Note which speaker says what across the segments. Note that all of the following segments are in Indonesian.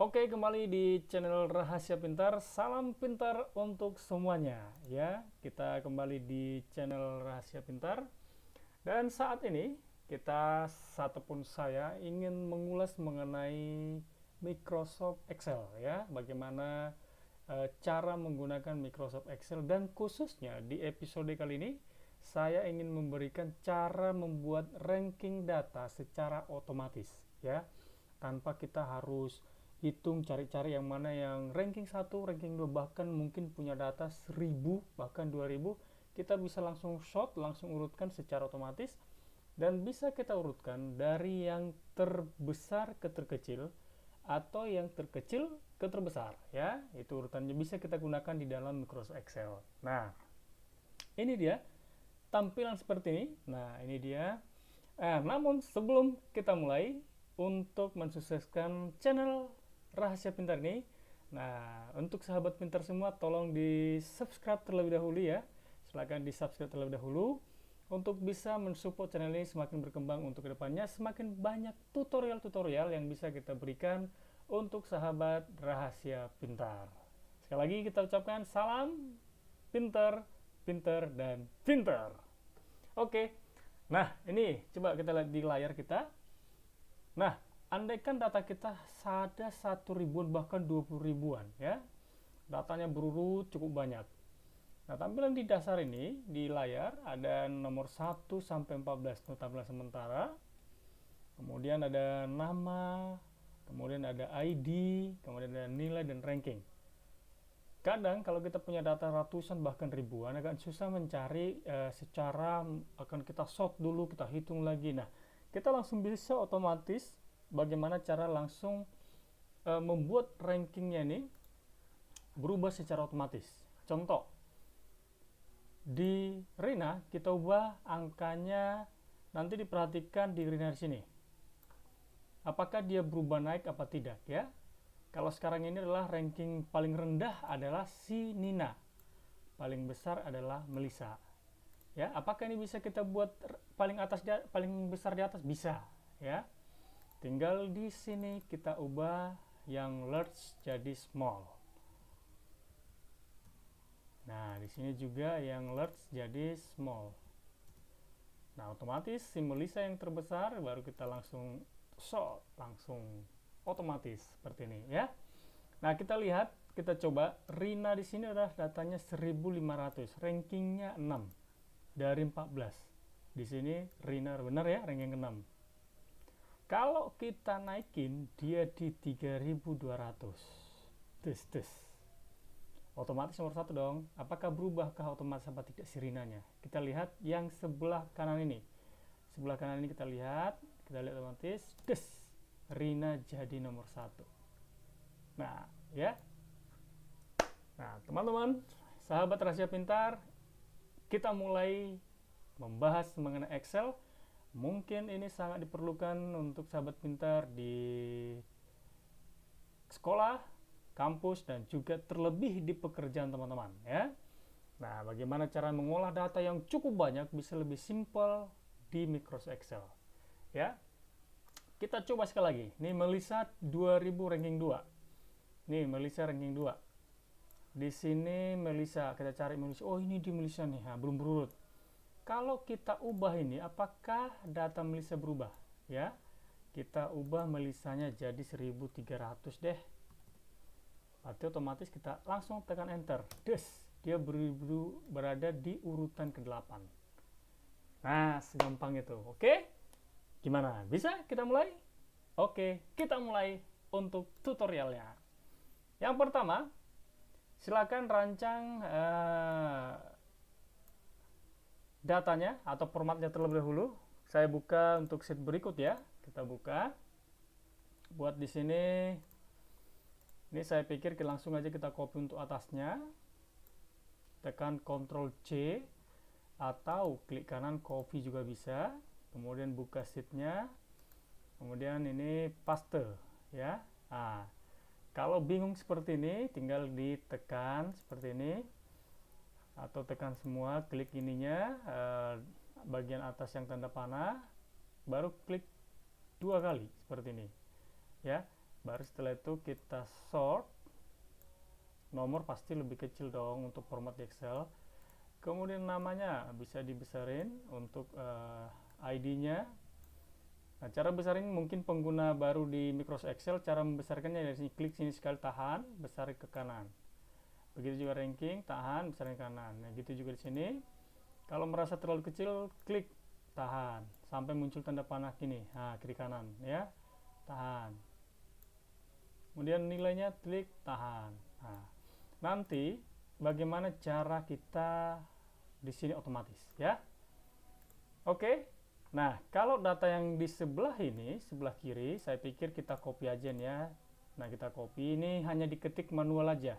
Speaker 1: Oke, kembali di channel Rahasia Pintar. Salam pintar untuk semuanya ya. Kita kembali di channel Rahasia Pintar. Dan saat ini kita satupun saya ingin mengulas mengenai Microsoft Excel ya. Bagaimana cara menggunakan Microsoft Excel, dan khususnya di episode kali ini saya ingin memberikan cara membuat ranking data secara otomatis ya, tanpa kita harus hitung cari-cari yang mana yang ranking 1, ranking 2, bahkan mungkin punya data 1000 bahkan 2000, kita bisa langsung short, langsung urutkan secara otomatis, dan bisa kita urutkan dari yang terbesar ke terkecil atau yang terkecil ke terbesar ya. Itu urutannya bisa kita gunakan di dalam Microsoft Excel. Nah, ini dia tampilan seperti ini. Nah, ini dia. Namun sebelum kita mulai, untuk mensukseskan channel Rahasia Pintar ini, nah, untuk sahabat pintar semua, tolong di subscribe terlebih dahulu ya. Silahkan di subscribe terlebih dahulu untuk bisa mensupport channel ini semakin berkembang, untuk kedepannya semakin banyak tutorial-tutorial yang bisa kita berikan untuk sahabat Rahasia Pintar. Sekali lagi kita ucapkan salam pintar, pintar, dan pintar. Oke, nah ini coba kita lihat di layar kita. Nah, andaikan data kita ada 1.000-an bahkan 20.000-an ya, datanya berurut cukup banyak. Nah, tampilan di dasar ini di layar ada nomor 1 sampai 14 tabel sementara. Kemudian ada nama, kemudian ada ID, kemudian ada nilai dan ranking. Kadang kalau kita punya data ratusan bahkan ribuan, agak susah mencari secara akan kita sort dulu, kita hitung lagi. Nah, kita langsung bisa otomatis bagaimana cara langsung membuat rankingnya ini berubah secara otomatis. Contoh, di Rina kita ubah angkanya, nanti diperhatikan di Rina di sini. Apakah dia berubah naik apa tidak ya? Kalau sekarang ini adalah ranking paling rendah adalah si Nina, paling besar adalah Melissa. Ya, apakah ini bisa kita buat paling atas paling besar di atas? Bisa ya. Tinggal di sini kita ubah yang large jadi small. Nah, di sini juga yang large jadi small. Nah, otomatis si Melissa yang terbesar baru kita langsung sort, langsung otomatis seperti ini ya. Nah, kita lihat, kita coba Rina di sini adalah datanya 1500, rankingnya 6 dari 14. Di sini Rina benar ya, ranking 6. Kalau kita naikin dia di 3200. Tes. Otomatis nomor 1 dong. Apakah berubahkah otomatis apa tidak si Rinanya? Kita lihat yang sebelah kanan ini. Sebelah kanan ini kita lihat otomatis Rina jadi nomor 1. Nah, ya. Nah, teman-teman, sahabat Rahasia Pintar, kita mulai membahas mengenai Excel. Mungkin ini sangat diperlukan untuk sahabat pintar di sekolah, kampus, dan juga terlebih di pekerjaan teman-teman ya. Nah, bagaimana cara mengolah data yang cukup banyak bisa lebih simpel di Microsoft Excel ya. Kita coba sekali lagi. Ini Melissa 2000 ranking 2. Nih Melissa ranking 2. Di sini Melissa, kita cari Melissa. Oh, ini di Melissa nih. Nah, belum berurut. Kalau kita ubah ini, apakah data Melissa berubah? Ya, kita ubah Melissanya jadi 1300 deh. Berarti otomatis kita langsung tekan enter. Dia berada di urutan ke-8. Nah, segampang itu. Oke? Gimana? Bisa kita mulai? Oke, kita mulai untuk tutorialnya. Yang pertama, silakan rancang datanya atau formatnya terlebih dahulu. Saya buka untuk sheet berikut ya. Kita buka. Buat di sini. Ini saya pikir langsung aja kita copy untuk atasnya. Tekan Ctrl C atau klik kanan copy juga bisa. Kemudian buka sheetnya. Kemudian ini paste ya. Nah, kalau bingung seperti ini, tinggal ditekan seperti ini. Atau tekan semua, klik ininya bagian atas yang tanda panah, baru klik 2 kali seperti ini ya. Baru setelah itu kita sort. Nomor pasti lebih kecil dong untuk format di Excel. Kemudian namanya bisa dibesarin untuk ID-nya. Nah, cara besarin mungkin pengguna baru di Microsoft Excel, cara membesarkannya dari sini, klik sini sekali, tahan, besarin ke kanan. Begitu juga ranking, tahan, besarin ke kanan. Nah, gitu juga di sini. Kalau merasa terlalu kecil, klik tahan sampai muncul tanda panah gini. Nah, kiri kanan ya. Tahan. Kemudian nilainya klik tahan. Nah, nanti bagaimana cara kita di sini otomatis ya. Oke. Nah, kalau data yang di sebelah ini, sebelah kiri, saya pikir kita copy aja nih ya. Nah, kita copy, ini hanya diketik manual aja.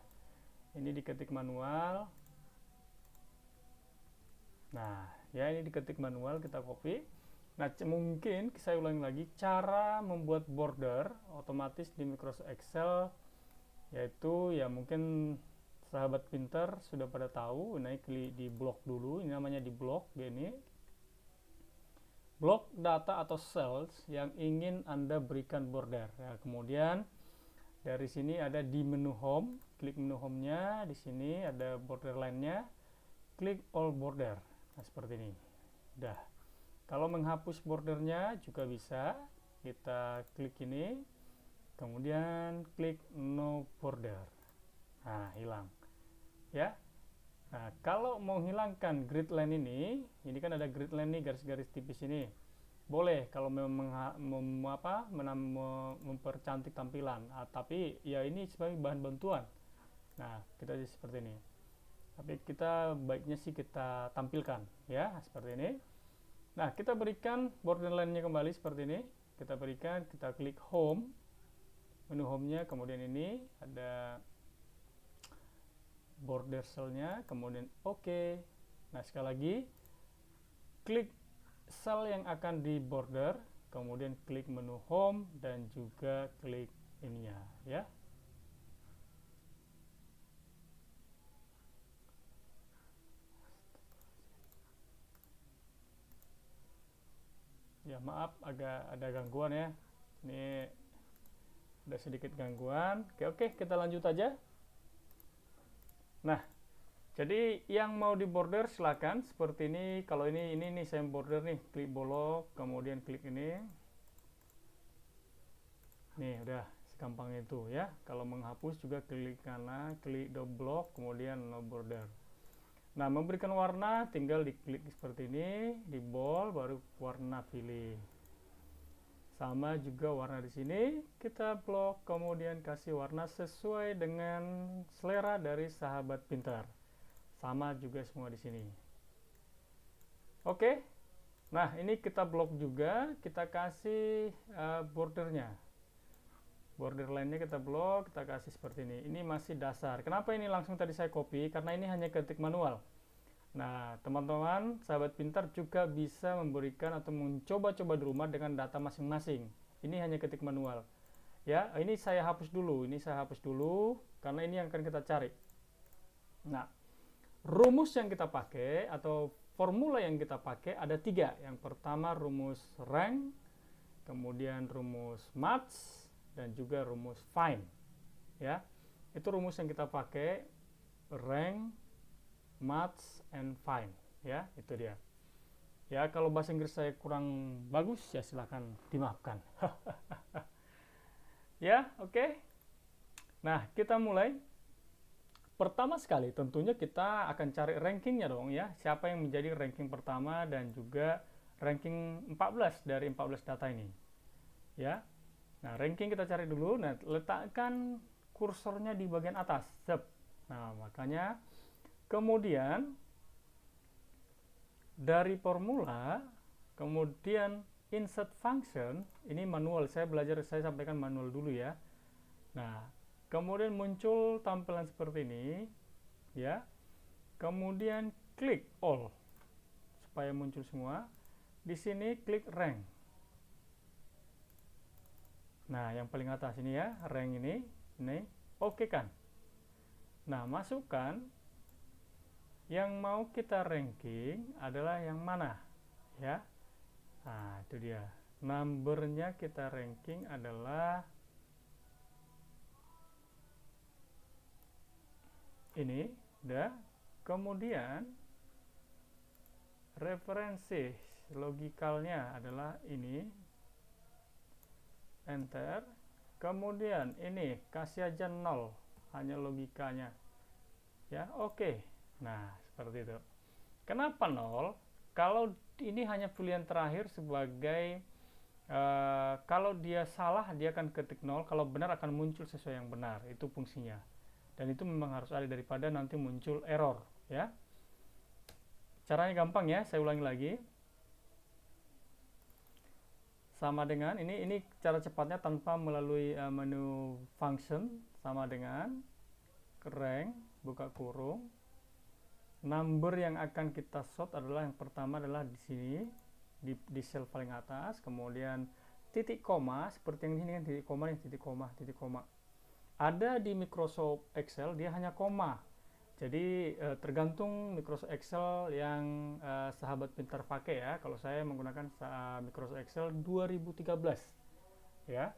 Speaker 1: Ini diketik manual. Nah, ya ini diketik manual, kita copy. Nah, mungkin saya ulangi lagi cara membuat border otomatis di Microsoft Excel, yaitu ya mungkin sahabat pinter sudah pada tahu. Nah, klik di blok dulu, ini namanya di blok gini. Blok data atau cells yang ingin Anda berikan border. Nah, kemudian dari sini ada di menu home, klik menu home-nya, di sini ada border line-nya, klik all border. Nah, seperti ini. Udah. Kalau menghapus bordernya juga bisa, kita klik ini, kemudian klik no border. Nah, hilang. Ya. Nah, kalau mau hilangkan grid line ini kan ada grid line nih, garis-garis tipis ini. Boleh kalau memang mempercantik tampilan, tapi ya ini sebagai bahan bantuan. Nah, kita seperti ini. Tapi kita baiknya sih kita tampilkan ya, seperti ini. Nah, kita berikan borderline-nya kembali seperti ini. Kita berikan, kita klik home, menu home-nya, kemudian ini ada border cell-nya, kemudian oke. Nah, sekali lagi klik cell yang akan di border, kemudian klik menu home dan juga klik ininya ya. Ya, maaf agak ada gangguan ya. Ini ada sedikit gangguan. Oke, kita lanjut aja. Nah, jadi yang mau di border silakan seperti ini. Kalau ini nih saya border nih, klik bolok, kemudian klik ini. Nih, udah segampang itu ya. Kalau menghapus juga klik kanan, klik double block, kemudian no border. Nah, memberikan warna tinggal diklik seperti ini, di bold, baru warna pilih. Sama juga warna di sini, kita blok, kemudian kasih warna sesuai dengan selera dari sahabat pintar. Sama juga semua di sini. Oke. Nah, ini kita blok juga, kita kasih bordernya. Border line-nya kita blok, kita kasih seperti ini. Ini masih dasar. Kenapa ini langsung tadi saya copy? Karena ini hanya ketik manual. Nah, teman-teman, sahabat pintar juga bisa memberikan atau mencoba-coba di rumah dengan data masing-masing. Ini hanya ketik manual. Ya, ini saya hapus dulu. Ini saya hapus dulu karena ini yang akan kita cari. Nah, rumus yang kita pakai atau formula yang kita pakai ada 3. Yang pertama rumus rank, kemudian rumus math, dan juga rumus find. Ya, itu rumus yang kita pakai, rank, maths, and find. Ya, itu dia. Ya, kalau bahasa Inggris saya kurang bagus ya silakan dimaafkan. Ya, oke. Nah, kita mulai. Pertama sekali tentunya kita akan cari rankingnya dong ya. Siapa yang menjadi ranking pertama dan juga ranking 14 dari 14 data ini. Ya. Nah, ranking kita cari dulu. Nah, letakkan kursornya di bagian atas. Nah, makanya kemudian dari formula, kemudian insert function, ini manual, saya sampaikan manual dulu ya. Nah, kemudian muncul tampilan seperti ini, ya. Kemudian klik all, supaya muncul semua. Di sini klik rank. Nah, yang paling atas ini ya, rank ini, oke kan. Nah, masukkan yang mau kita ranking adalah yang mana ya. Nah, itu dia, numbernya kita ranking adalah ini udah. Kemudian referensi logikalnya adalah ini, enter. Kemudian ini kasih aja 0, hanya logikanya ya. Oke, nah seperti itu. Kenapa 0? Kalau ini hanya pilihan terakhir sebagai kalau dia salah dia akan ketik 0, kalau benar akan muncul sesuai yang benar, itu fungsinya. Dan itu memang harus ada daripada nanti muncul error ya. Caranya gampang ya, saya ulangi lagi. Sama dengan ini cara cepatnya tanpa melalui menu function, sama dengan rank buka kurung. Number yang akan kita sort adalah yang pertama adalah di sini di sel paling atas, kemudian titik koma seperti yang ini kan, titik koma nih, titik koma. Ada di Microsoft Excel dia hanya koma. Jadi tergantung Microsoft Excel yang sahabat pintar pakai ya. Kalau saya menggunakan Microsoft Excel 2013 ya.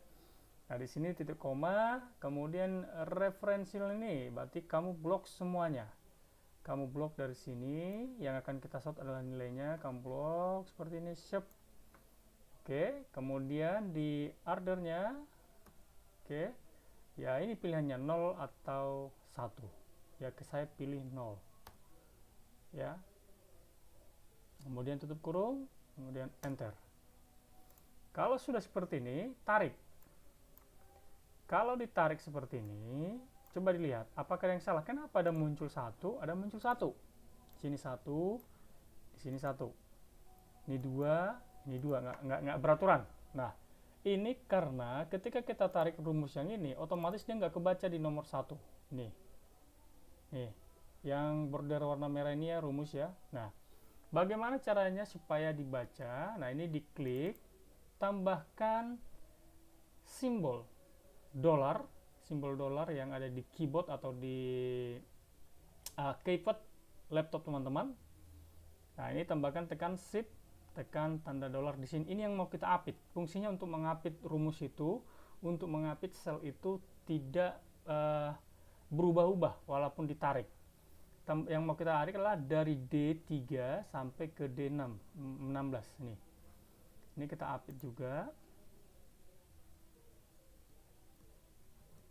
Speaker 1: Nah di sini titik koma, kemudian referensi ini berarti kamu blok semuanya. Kamu blok dari sini, yang akan kita sort adalah nilainya, kamu blok seperti ini, ship. Oke, kemudian di ordernya, oke, ya ini pilihannya 0 atau 1. Ya saya pilih 0 ya. Kemudian tutup kurung, kemudian enter. Kalau sudah seperti ini, tarik. Kalau ditarik seperti ini, coba dilihat apakah yang salah. Kenapa ada muncul 1, ada muncul 1, sini 1, di sini 1, ini 2, ini 2, nggak beraturan. Nah ini karena ketika kita tarik rumus yang ini, otomatis dia nggak kebaca di nomor 1. Nih, yang border warna merah ini ya rumus ya. Nah, bagaimana caranya supaya dibaca? Nah, ini diklik, tambahkan simbol dolar, yang ada di keyboard atau di keypad laptop teman-teman. Nah, ini tambahkan, tekan shift, tekan tanda dolar di sini. Ini yang mau kita apit. Fungsinya untuk mengapit rumus itu, untuk mengapit sel itu tidak berubah-ubah walaupun ditarik. Yang mau kita tarik adalah dari D3 sampai ke D6, 16 nih. Ini kita apit juga.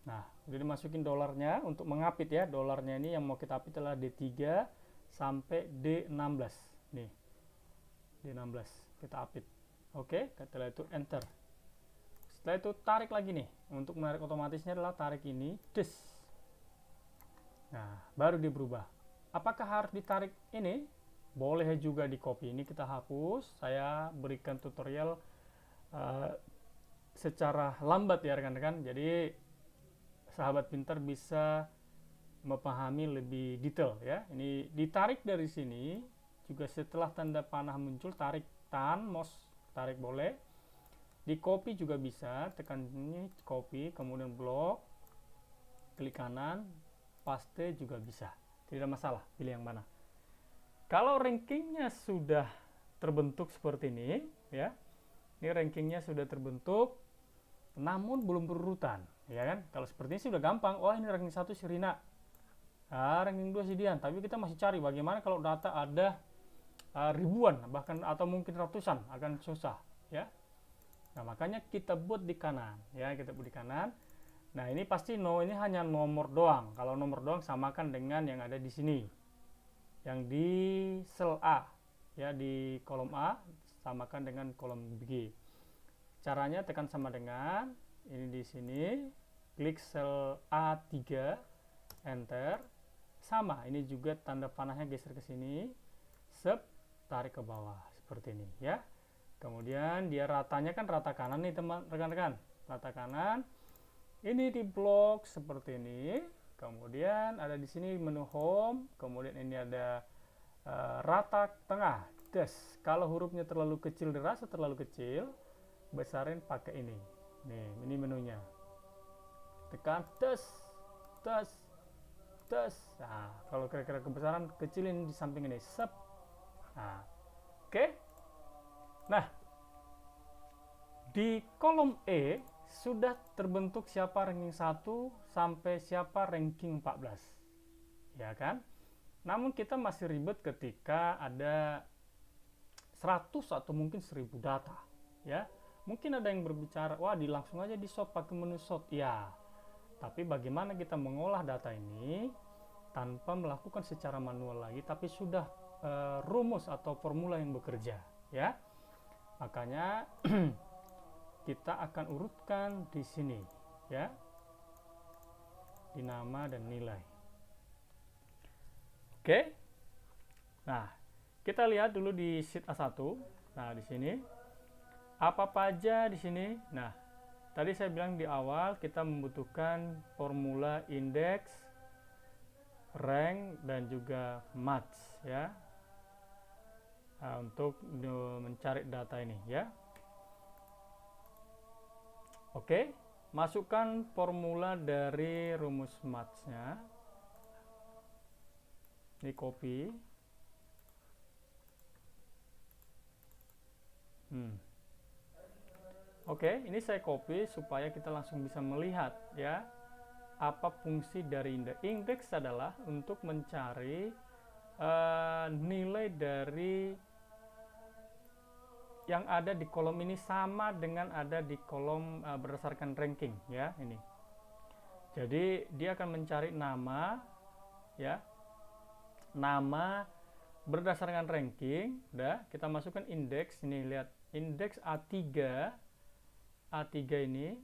Speaker 1: Nah, udah dimasukin dolarnya untuk mengapit ya. Dolarnya ini yang mau kita apit adalah D3 sampai D16. Nih. D16 kita apit. Oke, setelah itu enter. Setelah itu tarik lagi nih. Untuk menarik otomatisnya adalah tarik ini, des. Nah, baru dia berubah. Apakah harus ditarik ini? Boleh juga di copy. Ini kita hapus. Saya berikan tutorial secara lambat ya rekan-rekan. Jadi sahabat pintar bisa memahami lebih detail ya. Ini ditarik dari sini. Juga setelah tanda panah muncul, tarik tahan mouse, tarik boleh. Di copy juga bisa. Tekan ini copy, kemudian blok, klik kanan, paste juga bisa, tidak masalah pilih yang mana. Kalau rankingnya sudah terbentuk seperti ini ya, ini rankingnya sudah terbentuk namun belum berurutan ya kan. Kalau seperti ini sudah gampang. Oh, ini ranking 1 si Rina, ranking 2 si Dian, tapi kita masih cari bagaimana kalau data ada ribuan bahkan atau mungkin ratusan, akan susah ya. Nah makanya kita buat di kanan ya, kita buat di kanan. Nah ini pasti ini hanya nomor doang. Kalau nomor doang samakan dengan yang ada di sini, yang di sel A ya, di kolom A samakan dengan kolom B. Caranya tekan sama dengan ini di sini, klik sel A3, enter. Sama, ini juga tanda panahnya geser ke sini, tarik ke bawah seperti ini ya. Kemudian dia ratanya kan rata kanan nih teman rekan-rekan, rata kanan. Ini di blok seperti ini. Kemudian ada di sini menu home. Kemudian ini ada rata tengah. Des. Kalau hurufnya terlalu kecil, dirasa terlalu kecil, besarin pakai ini. Nih, ini menunya. Tekan des, des, des. Nah, kalau kira-kira kebesaran, kecilin di samping ini. Sep. Nah, oke. Nah, di kolom E sudah terbentuk siapa ranking 1 sampai siapa ranking 14 ya kan? Namun kita masih ribet ketika ada 100 atau mungkin 1000 data, ya. Mungkin ada yang berbicara, wah langsung aja di sort pakai menu sort, ya. Tapi bagaimana kita mengolah data ini tanpa melakukan secara manual lagi, tapi sudah rumus atau formula yang bekerja, ya. Makanya kita akan urutkan di sini, ya, di nama dan nilai. Oke. Nah, kita lihat dulu di sheet A1. Nah, di sini apa aja di sini. Nah, tadi saya bilang di awal kita membutuhkan formula indeks, rank, dan juga match, ya. Nah, untuk mencari data ini, ya. Oke, masukkan formula dari rumus match-nya. Ini copy. Oke, ini saya copy supaya kita langsung bisa melihat, ya, apa fungsi dari indeks. Indeks adalah untuk mencari nilai dari yang ada di kolom ini sama dengan ada di kolom berdasarkan ranking, ya, ini. Jadi dia akan mencari nama, ya, nama berdasarkan ranking. Udah, kita masukkan indeks. Ini lihat indeks A3 ini,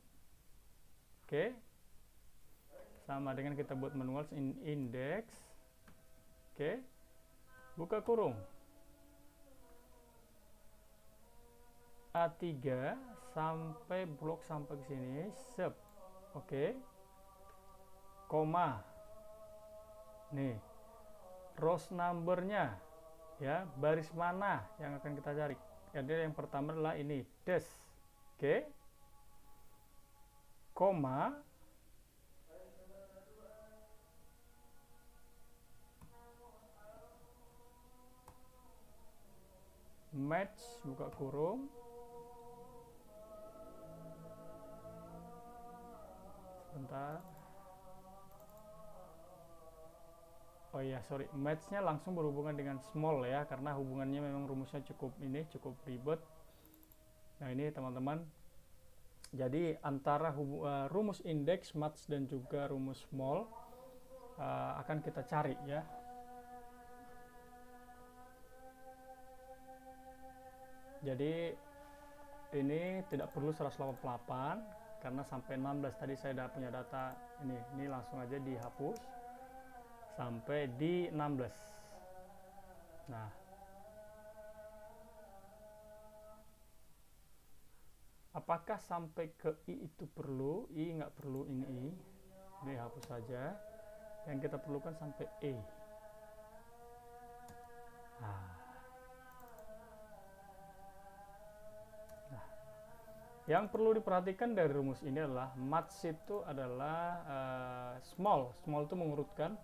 Speaker 1: oke, sama dengan kita buat manual indeks. Oke, buka kurung A3 sampai blok sampai ke sini, sub. Oke, koma, nih rows numbernya, ya, baris mana yang akan kita cari. Jadi yang pertama adalah ini dash. Oke, koma, match, buka kurung, sebentar. Oh iya, sorry, match-nya langsung berhubungan dengan small, ya, karena hubungannya memang rumusnya cukup ribet. Nah, ini teman-teman, jadi antara rumus indeks, match, dan juga rumus small akan kita cari, ya. Jadi ini tidak perlu 188 karena sampai 16 tadi saya sudah punya data ini langsung aja dihapus sampai di 16. Nah, apakah sampai ke I itu perlu? I nggak perlu, ini hapus saja. Yang kita perlukan sampai E. Nah, yang perlu diperhatikan dari rumus ini adalah match itu adalah small itu mengurutkan.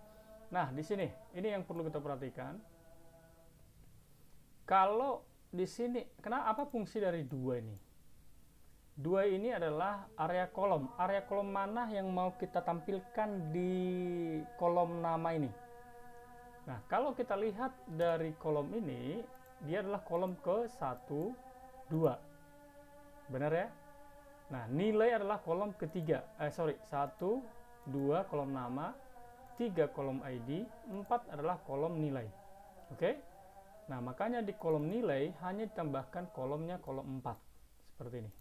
Speaker 1: Nah, di sini ini yang perlu kita perhatikan. Kalau di sini, apa fungsi dari 2 ini? 2 ini adalah area kolom. Area kolom mana yang mau kita tampilkan di kolom nama ini? Nah, kalau kita lihat dari kolom ini, dia adalah kolom ke 1, 2. Benar, ya? Nah, nilai adalah kolom ketiga. 1, 2 kolom nama, 3 kolom ID, 4 adalah kolom nilai. Oke? Nah, makanya di kolom nilai hanya ditambahkan kolomnya kolom 4. Seperti ini.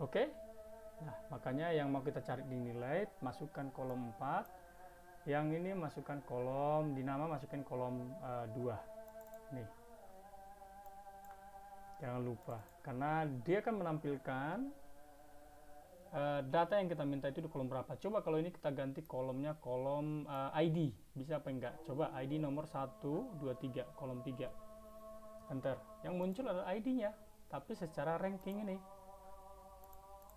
Speaker 1: Oke? Nah, makanya yang mau kita cari di nilai, masukkan kolom 4. Yang ini masukkan kolom, di nama masukkan kolom 2. Nih. Jangan lupa, karena dia akan menampilkan data yang kita minta itu di kolom berapa. Coba kalau ini kita ganti kolomnya kolom ID, bisa apa enggak? Coba ID nomor 1, 2, 3, kolom 3. Enter. Yang muncul adalah ID-nya, tapi secara ranking ini.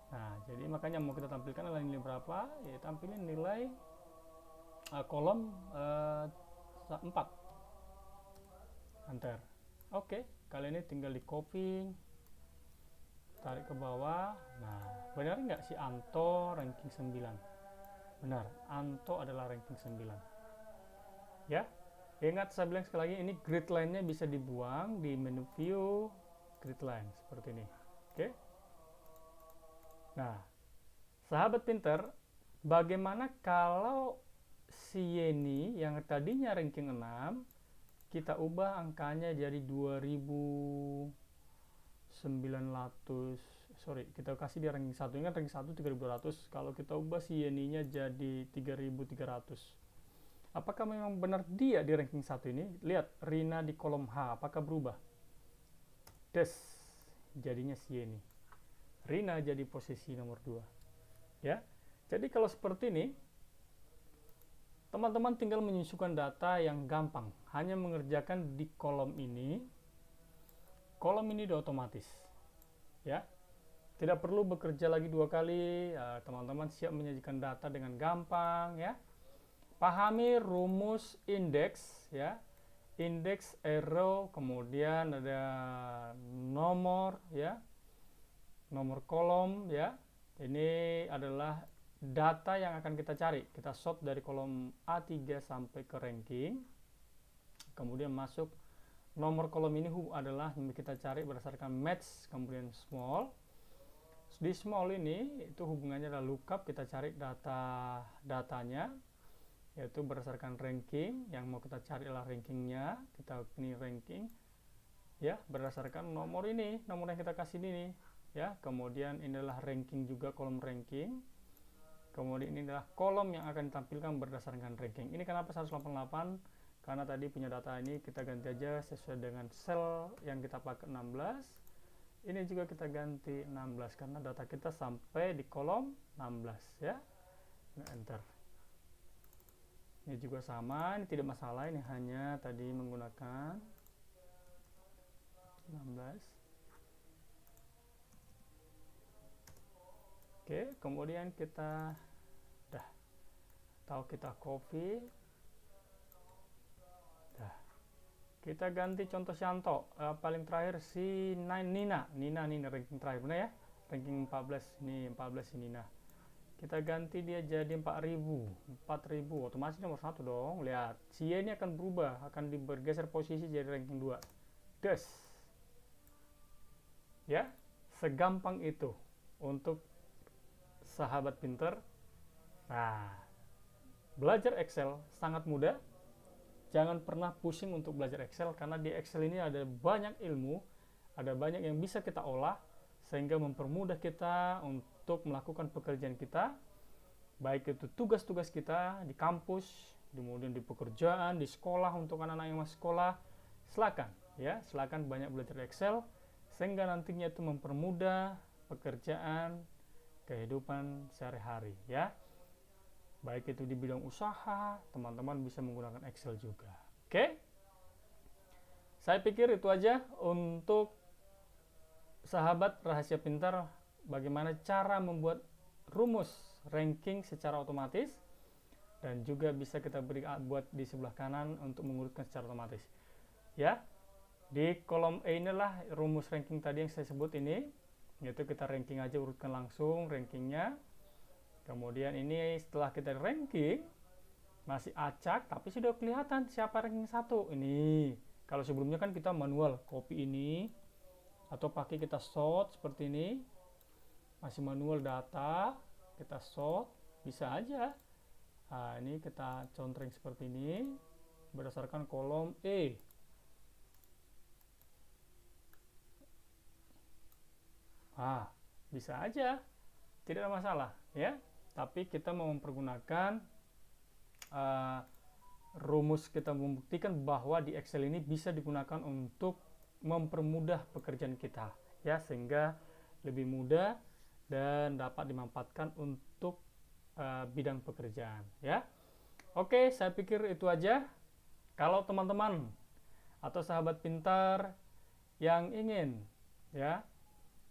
Speaker 1: Nah, jadi makanya mau kita tampilkan adalah nilai berapa? Ya, tampilin nilai kolom 4. Enter. Oke, kali ini tinggal di copy, tarik ke bawah. Nah, benar nggak si Anto ranking 9? Benar, Anto adalah ranking 9. Ya, ingat saya bilang sekali lagi, ini grid line-nya bisa dibuang di menu view grid line seperti ini. Oke. Nah, sahabat pinter, bagaimana kalau si Yeni yang tadinya ranking 6 kita ubah angkanya jadi 2900, sorry, kita kasih dia ranking 1. Ini kan ranking 1 3200. Kalau kita ubah si Yeni-nya jadi 3300. Apakah memang benar dia di ranking 1 ini? Lihat, Rina di kolom H, apakah berubah? Des, jadinya si Yeni. Rina jadi posisi nomor 2. Ya. Jadi kalau seperti ini, teman-teman tinggal menyusukan data yang gampang. Hanya mengerjakan di kolom ini. Kolom ini udah otomatis. Ya. Tidak perlu bekerja lagi 2 kali. Teman-teman siap menyajikan data dengan gampang, ya. Pahami rumus indeks, ya. Indeks arrow, kemudian ada nomor, ya. Nomor kolom, ya. Ini adalah data yang akan kita cari. Kita sort dari kolom A3 sampai ke ranking. Kemudian masuk nomor kolom ini adalah yang kita cari berdasarkan match, kemudian small. Di small ini itu hubungannya adalah lookup, kita cari datanya, yaitu berdasarkan ranking. Yang mau kita cari adalah rankingnya. Kita ini ranking, ya, berdasarkan nomor ini, nomor yang kita kasih ini, ya. Kemudian ini adalah ranking juga, kolom ranking. Kemudian ini adalah kolom yang akan ditampilkan berdasarkan ranking. Ini kenapa 188? Karena tadi punya data ini kita ganti aja sesuai dengan sel yang kita pakai 16. Ini juga kita ganti 16 karena data kita sampai di kolom 16, ya. Nah, enter. Ini juga sama, ini tidak masalah, ini hanya tadi menggunakan 16. Oke, kemudian kita kita copy. Kita ganti contoh Shanto, paling terakhir si Nina ranking terakhir, benar ya? Ranking 14, ini 14 si Nina. Kita ganti dia jadi 4000, otomatis nomor 1 dong. Lihat, si Y ini akan berubah, akan bergeser posisi jadi ranking 2. Des. Ya, segampang itu untuk sahabat pinter. Nah, belajar Excel sangat mudah. Jangan pernah pusing untuk belajar Excel, karena di Excel ini ada banyak ilmu, ada banyak yang bisa kita olah, sehingga mempermudah kita untuk melakukan pekerjaan kita, baik itu tugas-tugas kita di kampus, kemudian di pekerjaan, di sekolah untuk anak-anak yang masih sekolah. Silakan banyak belajar Excel, sehingga nantinya itu mempermudah pekerjaan, kehidupan sehari-hari, ya. Baik itu di bidang usaha, teman-teman bisa menggunakan Excel juga. Oke? Saya pikir itu aja untuk sahabat rahasia pintar, bagaimana cara membuat rumus ranking secara otomatis, dan juga bisa kita buat di sebelah kanan untuk mengurutkan secara otomatis. Ya, di kolom E inilah rumus ranking tadi yang saya sebut ini, yaitu kita ranking aja, urutkan langsung rankingnya. Kemudian ini setelah kita ranking masih acak, tapi sudah kelihatan siapa ranking 1. Ini kalau sebelumnya kan kita manual copy ini, atau pakai kita sort seperti ini, masih manual data, kita sort bisa aja. Nah, ini kita contreng seperti ini berdasarkan kolom E. Bisa aja, tidak ada masalah, ya. Tapi kita mau mempergunakan rumus, kita membuktikan bahwa di Excel ini bisa digunakan untuk mempermudah pekerjaan kita, ya, sehingga lebih mudah dan dapat dimanfaatkan untuk bidang pekerjaan, ya. Oke, saya pikir itu aja. Kalau teman-teman atau sahabat pintar yang ingin, ya,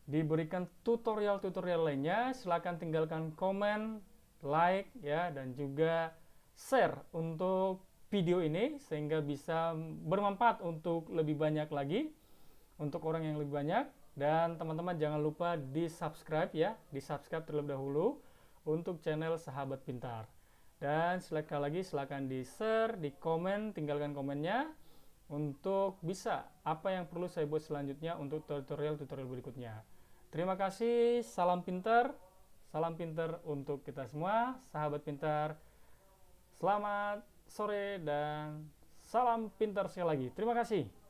Speaker 1: diberikan tutorial-tutorial lainnya, silakan tinggalkan komen, like, ya, dan juga share untuk video ini sehingga bisa bermanfaat untuk lebih banyak lagi, untuk orang yang lebih banyak. Dan teman-teman jangan lupa di subscribe ya, di subscribe terlebih dahulu untuk channel Sahabat Pintar. Dan sekali lagi silakan di share, di komen, tinggalkan komennya untuk bisa apa yang perlu saya buat selanjutnya untuk tutorial-tutorial berikutnya. Terima kasih, salam pintar untuk kita semua, sahabat pintar. Selamat sore dan salam pintar sekali lagi. Terima kasih.